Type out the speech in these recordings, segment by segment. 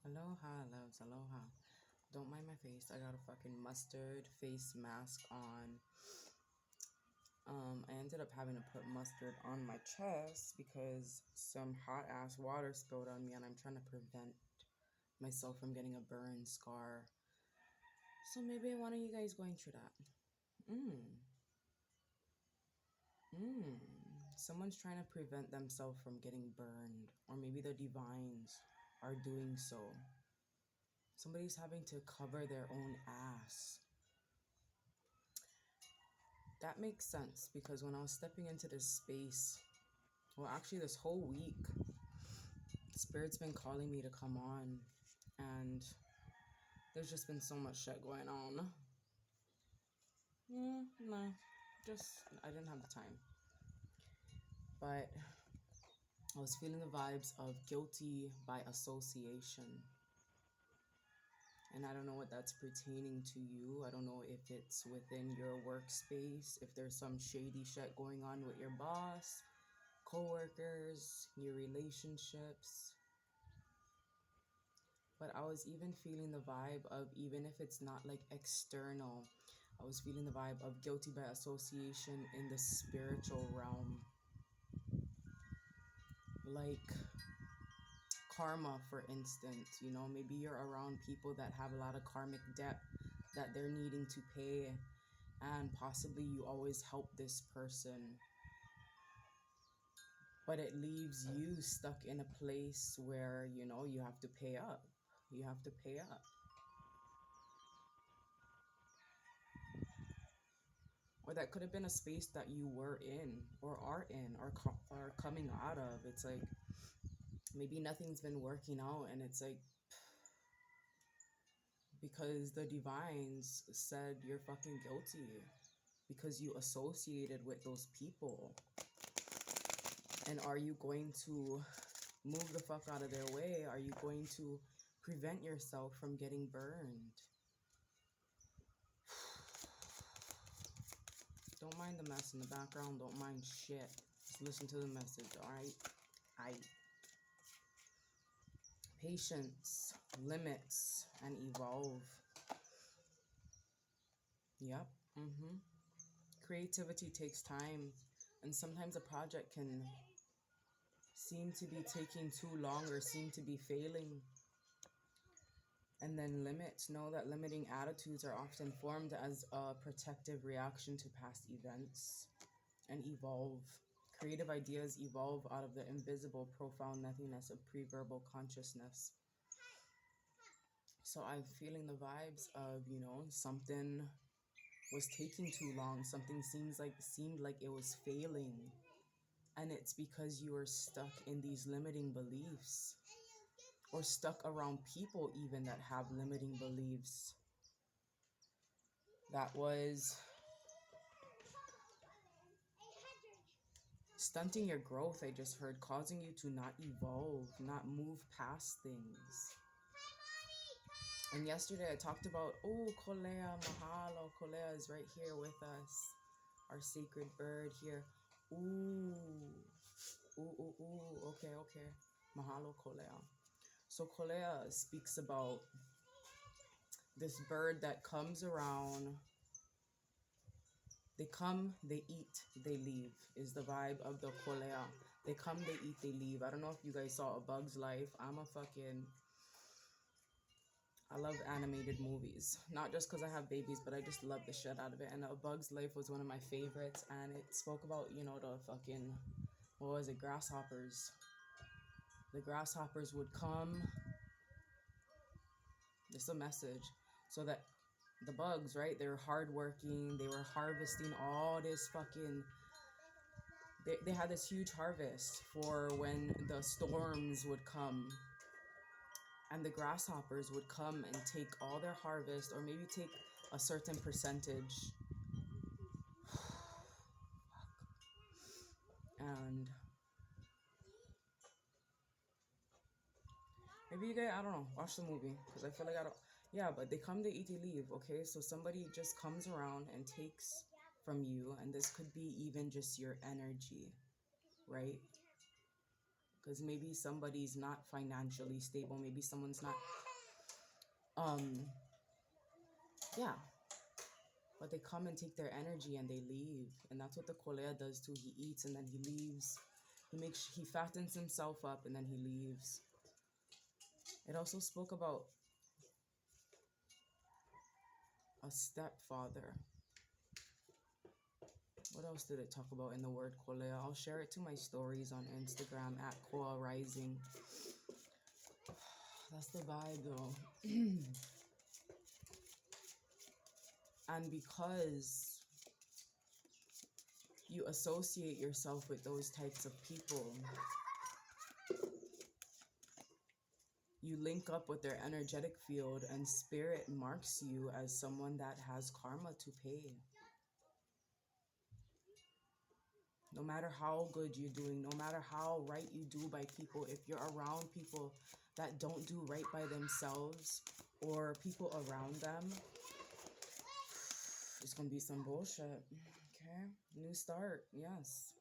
Aloha, loves, aloha. Don't mind my face. I got a fucking mustard face mask on. I ended up having to put mustard on my chest because some hot ass water spilled on me, and I'm trying to prevent myself from getting a burn scar. So maybe one of you guys going through that. Mm. Mm. Someone's trying to prevent themselves from getting burned, or maybe the divines are doing so. Somebody's having to cover their own ass. That makes sense because when I was stepping into this space, well, actually, this whole week, Spirit's been calling me to come on, and there's just been so much shit going on. No, just I didn't have the time. But I was feeling the vibes of guilty by association. And I don't know what that's pertaining to you. I don't know if it's within your workspace, if there's some shady shit going on with your boss, coworkers, your relationships. But I was even feeling the vibe of, even if it's not like external, I was feeling the vibe of guilty by association in the spiritual realm. Like karma, for instance, maybe you're around people that have a lot of karmic debt that they're needing to pay, and possibly you always help this person, but it leaves you stuck in a place where you have to pay up. You have to pay up. Or that could have been a space that you were in or are in or are coming out of. It's like maybe nothing's been working out, and it's like because the divines said you're fucking guilty because you associated with those people. And are you going to move the fuck out of their way? Are you going to prevent yourself from getting burned? Don't mind the mess in the background. Don't mind shit. Just listen to the message, alright? Patience, limits, and evolve. Yep. Creativity takes time, and sometimes a project can seem to be taking too long or seem to be failing. And then limits. Know that limiting attitudes are often formed as a protective reaction to past events. And evolve. Creative ideas evolve out of the invisible, profound nothingness of pre-verbal consciousness. So I'm feeling the vibes of, something was taking too long. Something seemed like it was failing. And it's because you are stuck in these limiting beliefs, or stuck around people even that have limiting beliefs. That was stunting your growth, I just heard, causing you to not evolve, not move past things. And yesterday I talked about, Kolea, mahalo. Kolea is right here with us. Our sacred bird here. Okay. Mahalo, Kolea. So Kolea speaks about this bird that comes around. They come, they eat, they leave, is the vibe of the Kolea. They come, they eat, they leave. I don't know if you guys saw A Bug's Life. I love animated movies. Not just because I have babies, but I just love the shit out of it. And A Bug's Life was one of my favorites. And it spoke about, the fucking, what was it, grasshoppers. The grasshoppers would come. Just a message. So that the bugs, right, they were hardworking. They were harvesting all this fucking... They had this huge harvest for when the storms would come. And the grasshoppers would come and take all their harvest, or maybe take a certain percentage. And maybe you guys, I don't know, watch the movie, because I feel like I don't... Yeah, but they come, they eat, they leave, okay? So somebody just comes around and takes from you, and this could be even just your energy, right? because maybe somebody's not financially stable, maybe someone's not um yeah, but they come and take their energy and they leave. And that's what the kolea does too. He eats and then he leaves. He fattens himself up and then he leaves. It also spoke about a stepfather. What else did it talk about in the word kolea? I'll share it to my stories on Instagram at Koa Rising. That's the vibe though. And because you associate yourself with those types of people, you link up with their energetic field, and spirit marks you as someone that has karma to pay. No matter how good you're doing, no matter how right you do by people, if you're around people that don't do right by themselves or people around them, it's gonna be some bullshit. Okay, new start. Yes,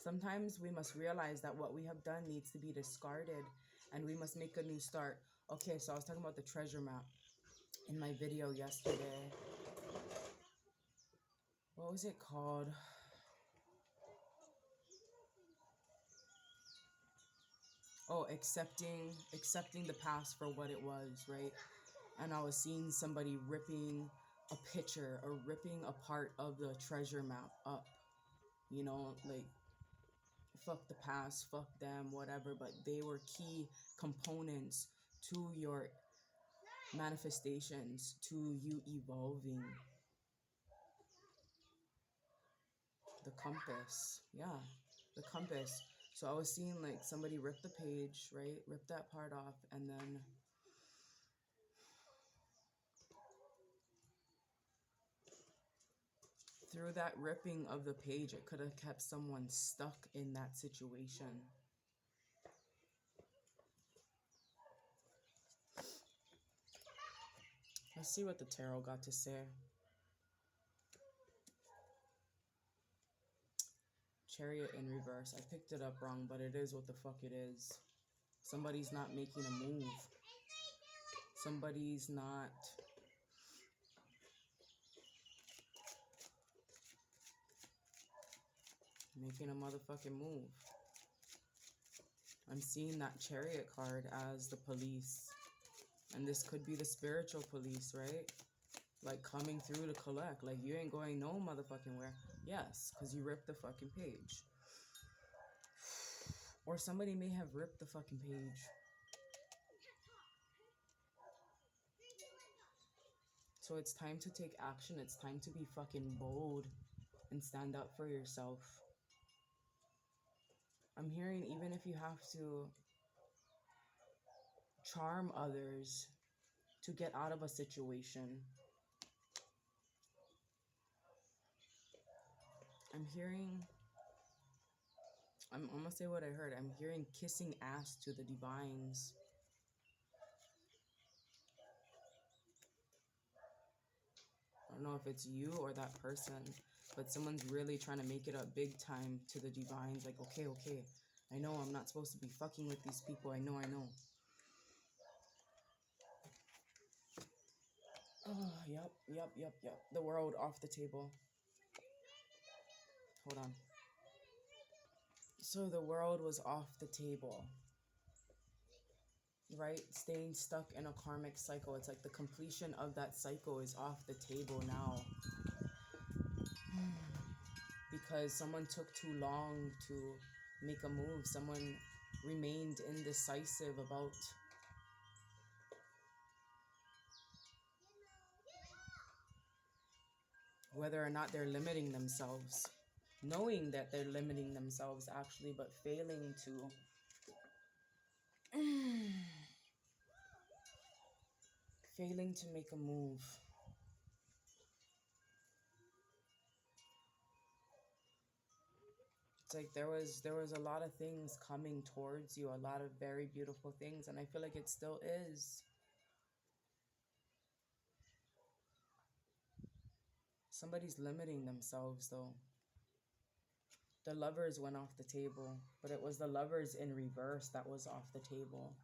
sometimes we must realize that what we have done needs to be discarded and we must make a new start. Okay, so I was talking about the treasure map in my video yesterday. What was it called? Oh, accepting the past for what it was, right? And I was seeing somebody ripping a picture or ripping a part of the treasure map up. You know, like, fuck the past, fuck them, whatever, but they were key components to your manifestations, to you evolving. The compass, yeah, the compass. So I was seeing like somebody rip the page, right? Rip that part off, and then through that ripping of the page, it could have kept someone stuck in that situation. Let's see what the tarot got to say. Chariot in reverse. I picked it up wrong, but it is what the fuck it is. Somebody's not making a move. Somebody's not making a motherfucking move. I'm seeing that chariot card as the police. And this could be the spiritual police, right? Like coming through to collect. Like you ain't going no motherfucking where. Yes, because you ripped the fucking page. Or somebody may have ripped the fucking page. So it's time to take action. It's time to be fucking bold and stand up for yourself. I'm hearing even if you have to charm others to get out of a situation. I'm gonna say what I heard. I'm hearing kissing ass to the divines. I don't know if it's you or that person, but someone's really trying to make it up big time to the divines. Like, okay, I know I'm not supposed to be fucking with these people. I know. Oh, yep. The world off the table. Hold on. So the world was off the table, right? Staying stuck in a karmic cycle. It's like the completion of that cycle is off the table now. Because someone took too long to make a move. Someone remained indecisive about whether or not they're limiting themselves. Knowing that they're limiting themselves actually, but failing to make a move. It's like there was a lot of things coming towards you, a lot of very beautiful things, and I feel like it still is. Somebody's limiting themselves though. The Lovers went off the table, but it was the Lovers in reverse that was off the table.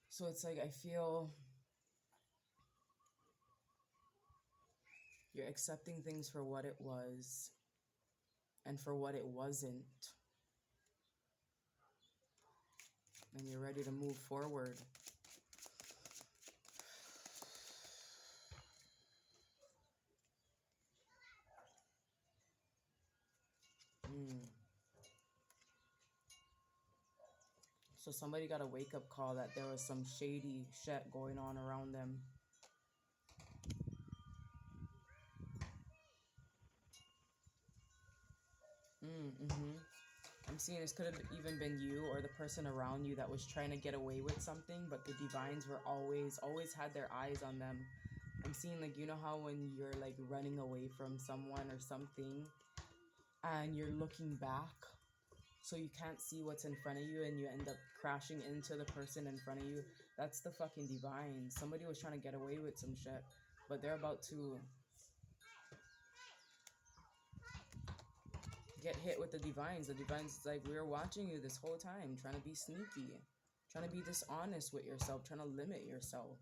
So it's like I feel you're accepting things for what it was and for what it wasn't. And you're ready to move forward. So somebody got a wake-up call that there was some shady shit going on around them. I'm seeing this could have even been you or the person around you that was trying to get away with something, but the divines were always had their eyes on them. I'm seeing, like, you know how when you're like running away from someone or something and you're looking back so you can't see what's in front of you and you end up crashing into the person in front of you? That's the fucking divines. Somebody was trying to get away with some shit, but they're about to get hit with the divines. The divines is like, we were watching you this whole time, trying to be sneaky, trying to be dishonest with yourself, trying to limit yourself.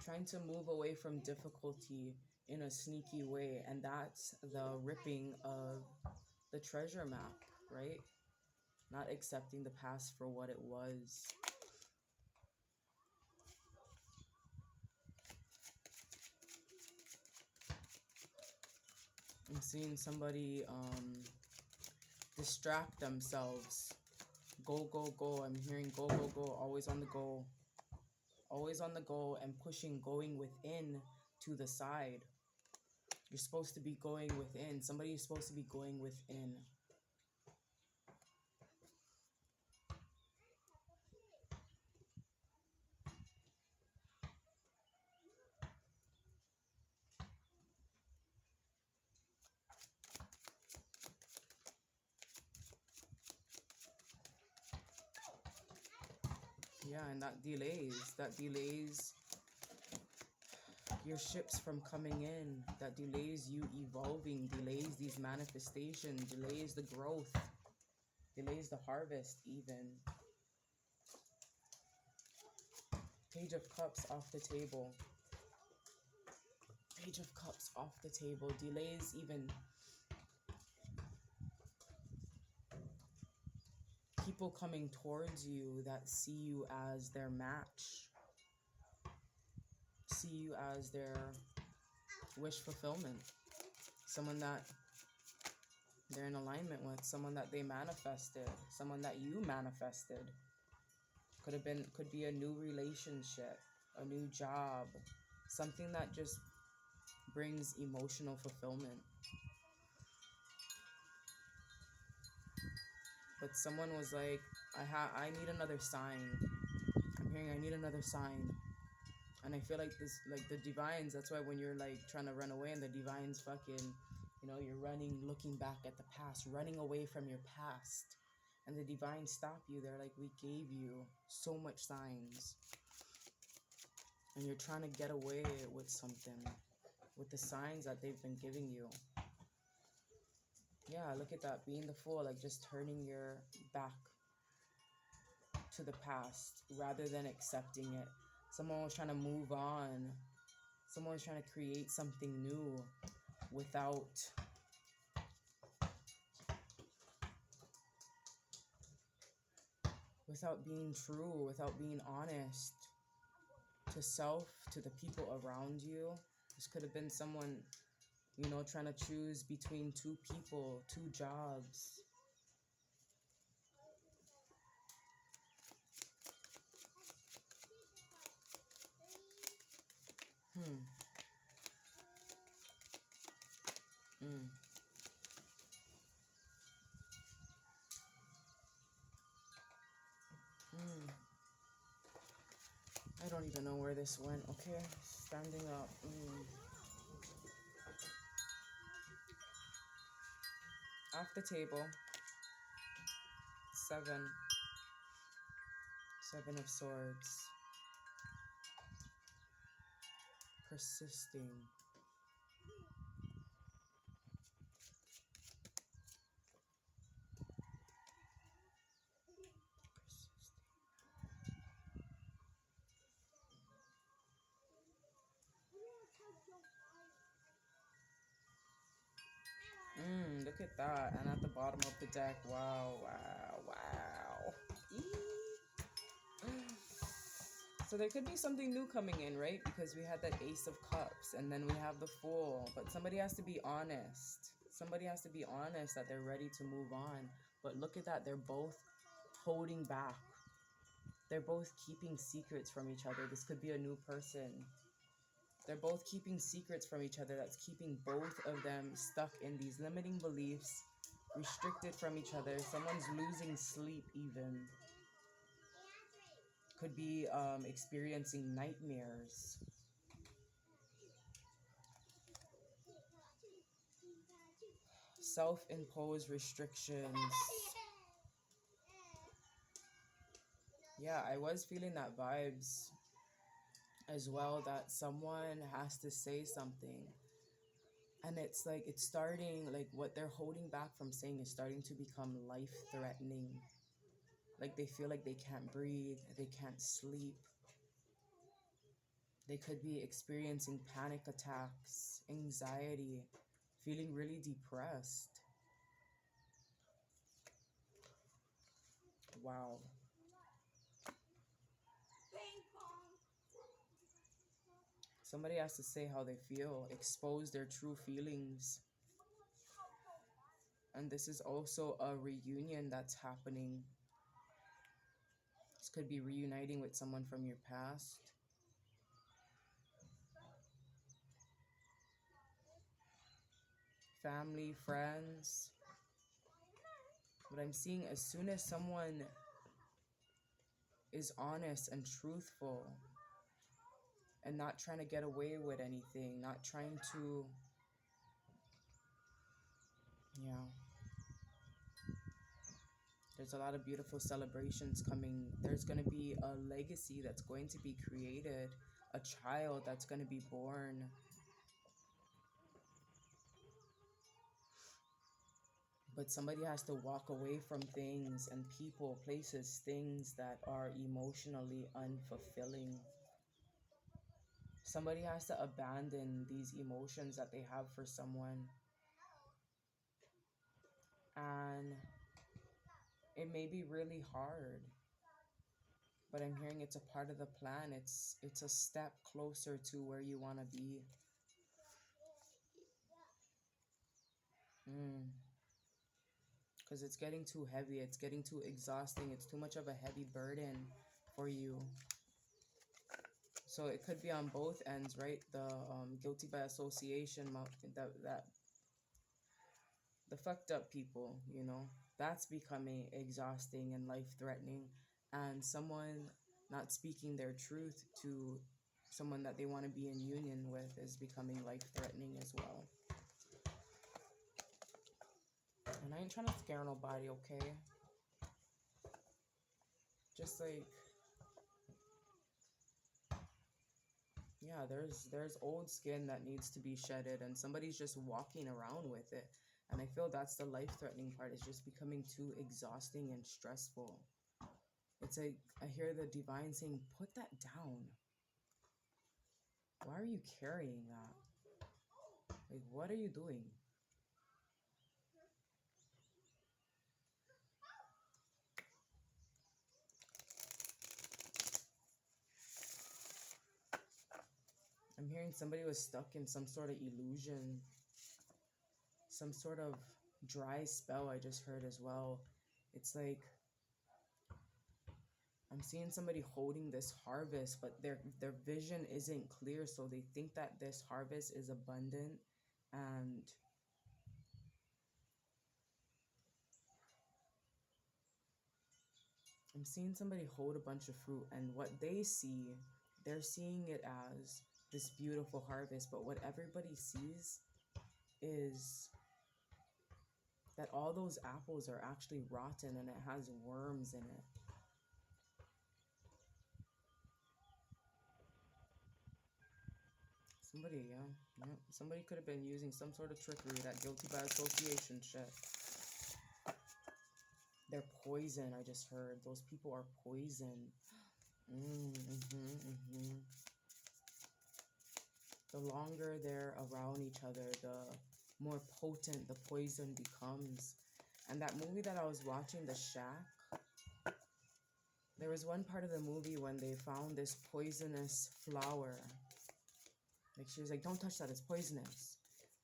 Trying to move away from difficulty in a sneaky way, and that's the ripping of the treasure map, right? Not accepting the past for what it was. I'm seeing somebody distract themselves. Go, go, go. I'm hearing go, go, go. Always on the go. Always on the go and pushing, going within to the side. You're supposed to be going within. Somebody is supposed to be going within. Yeah, and that delays your ships from coming in, that delays you evolving, delays these manifestations, delays the growth, delays the harvest even. Page of Cups off the table. Page of Cups off the table, delays even people coming towards you that see you as their match, see you as their wish fulfillment, someone that they're in alignment with, someone that they manifested, someone that you manifested. Could be a new relationship, a new job, something that just brings emotional fulfillment. But someone was like, I need another sign. I'm hearing I need another sign. And I feel like this, like the divines, that's why when you're like trying to run away and the divines fucking, you're running, looking back at the past, running away from your past. And the divines stop you. They're like, we gave you so much signs. And you're trying to get away with something, with the signs that they've been giving you. Yeah, look at that, being the fool, like just turning your back to the past rather than accepting it. Someone was trying to move on. Someone was trying to create something new without being true, without being honest to self, to the people around you. This could have been someone, trying to choose between two people, two jobs. I don't even know where this went. Okay, standing up. Off the table. Seven of Swords. Persisting. at that. And at the bottom of the deck, wow, wow, wow. So there could be something new coming in, right? Because we had that Ace of Cups and then we have the Fool. But somebody has to be honest. Somebody has to be honest that they're ready to move on. But look at that. They're both holding back. They're both keeping secrets from each other. This could be a new person. They're both keeping secrets from each other. That's keeping both of them stuck in these limiting beliefs, restricted from each other. Someone's losing sleep even. Could be experiencing nightmares. Self-imposed restrictions. Yeah, I was feeling that vibes as well, that someone has to say something. And it's like, it's starting, like what they're holding back from saying is starting to become life-threatening. Like they feel like they can't breathe, they can't sleep. They could be experiencing panic attacks, anxiety, feeling really depressed. Wow. Somebody has to say how they feel, expose their true feelings. And this is also a reunion that's happening. This could be reuniting with someone from your past. Family, friends. But I'm seeing as soon as someone is honest and truthful and not trying to get away with anything, not trying to, yeah. There's a lot of beautiful celebrations coming. There's going to be a legacy that's going to be created, a child that's going to be born. But somebody has to walk away from things and people, places, things that are emotionally unfulfilling. Somebody has to abandon these emotions that they have for someone. And it may be really hard, but I'm hearing it's a part of the plan. It's a step closer to where you want to be. Because it's getting too heavy. It's getting too exhausting. It's too much of a heavy burden for you. So it could be on both ends, right? The guilty by association, that the fucked up people, you know, that's becoming exhausting and life-threatening. And someone not speaking their truth to someone that they want to be in union with is becoming life-threatening as well. And I ain't trying to scare nobody, okay? Just like, yeah, there's old skin that needs to be shedded, and somebody's just walking around with it. And I feel that's the life-threatening part. It's just becoming too exhausting and stressful. It's like, I hear the divine saying, put that down. Why are you carrying that? Like, what are you doing? I'm hearing somebody was stuck in some sort of illusion, some sort of dry spell I just heard as well. It's like, I'm seeing somebody holding this harvest, but their vision isn't clear, so they think that this harvest is abundant, and I'm seeing somebody hold a bunch of fruit, and what they see, they're seeing it as this beautiful harvest, but what everybody sees is that all those apples are actually rotten and it has worms in it. Somebody, yeah. Somebody could have been using some sort of trickery, that guilty by association shit. They're poison, I just heard. Those people are poison. The longer they're around each other, more potent the poison becomes. And that movie that I was watching, The Shack, there was one part of the movie when they found this poisonous flower. Like, she was like, don't touch that, it's poisonous.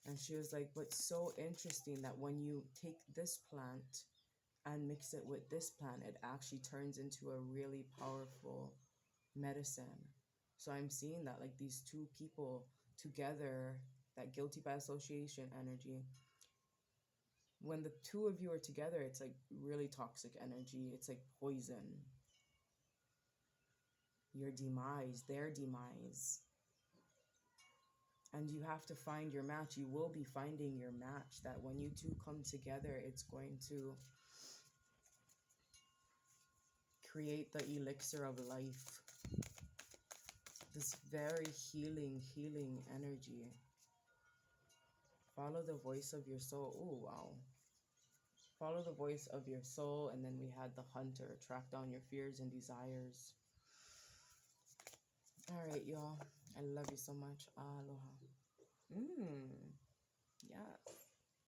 And she was like, but so interesting that when you take this plant and mix it with this plant, it actually turns into a really powerful medicine. So I'm seeing that, like, these two people together, that guilty by association energy, when the two of you are together, it's like really toxic energy. It's like poison. Your demise, their demise. And you have to find your match. You will be finding your match, that when you two come together, it's going to create the elixir of life. This very healing energy. Follow the voice of your soul. Oh, wow. Follow the voice of your soul. And then we had the hunter. Track down your fears and desires. All right, y'all. I love you so much. Aloha. Yes.